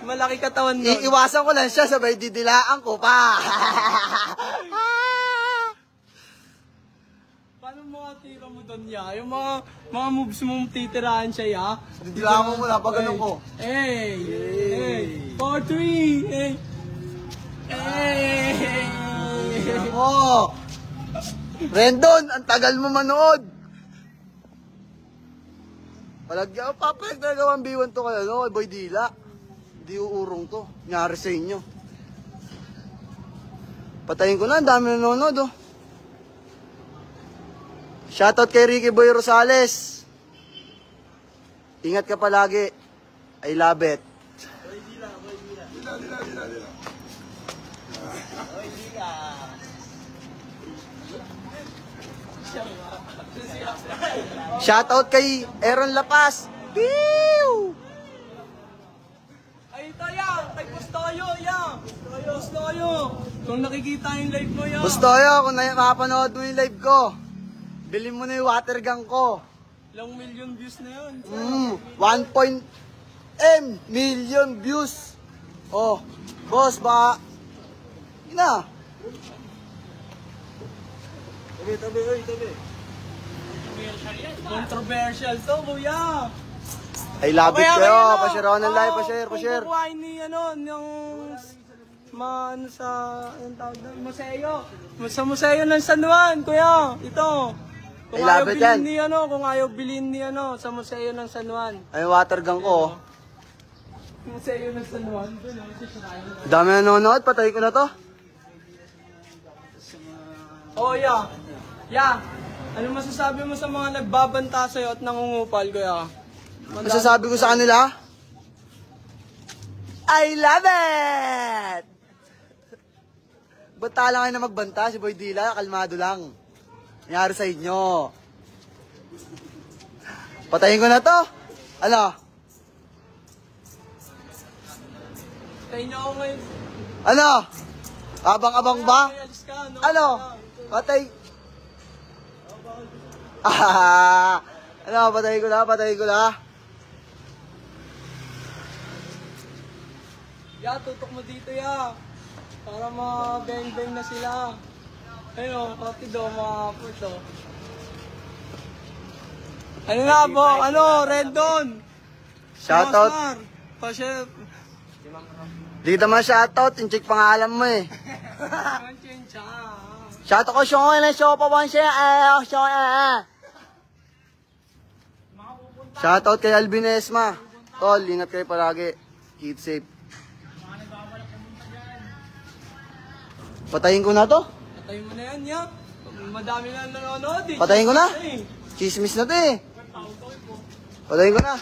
Malaki katawan nun. Iiwasan ko lang siya, sabay didilaan ko pa. Paano mga tira mo doon ya? Yung mga moves mong titiraan siya ya? Didilaan ko muna pag ganun ko. Hey! Hey! 4-3! Hey! Hey! Oh! Rendon, ang tagal mo manood. Palagyan, papalag talaga 1v1 to kayo, no? Boy Dila. Hindi uurong to. Nyari sa inyo. Patayin ko na, ang dami nanonood, oh. Shoutout kay Ricky Boy Rosales. Ingat ka palagi. I love it. Boy Dila, Boy Dila. Dila. Boy Dila. Shoutout kay Aaron Lapas. Pew! Ay, ito ya! Kay Bustoyo, ya! Bustoyo! Kung nakikita yung live mo ya! Bustoyo, kung mapapanood mo yung live ko, bilhin mo na yung water gun ko. Ilang million views na yun. 1.m million views. Oh, boss, ba? Ina. Tabi. Controversial to, kuya. I love it kayo. Pa-share ako ng live, pa-share. Kung kukuhain ni, yung sa, anong tawag doon, museo. Sa museo ng San Juan, kuya. Ito. Kung ayaw bilhin ni, kung ayaw bilhin ni, sa museo ng San Juan. Ay, water gun ko, oh. Museo ng San Juan. Dami na nanonood, patay ko na to. Oh, yeah. Yeah. Ano masasabi mo sa mga nagbabanta sa'yo at nangungupal, kuya? Masasabi ko sa kanila, I love it! Ba't tala kayo na magbanta? Si Boy Dila, kalmado lang. Nangyari sa inyo. Patayin ko na to. Ano? Patayin niyo ako ngayon. Ano? Abang-abang ba? Ano? Patay. Ano? Patayin ko na. Ya, tutok mo dito ya. Para ma-bang-bang na sila. Ayun, pati daw mga puto. Ano nga po? Rendon? Shoutout. Pa-chef. Di naman shoutout. Yung chick pangalan mo eh. Shoutout ko Sean. Shopa 1 siya. Shoutout kay Alvin Esma. Tol, ingat kayo palagi. Keep safe. Patayin ko na to. Patayin mo na yan, ya. Madami na nanonood eh. Patayin ko na. Chismis na to eh. Patayin ko na.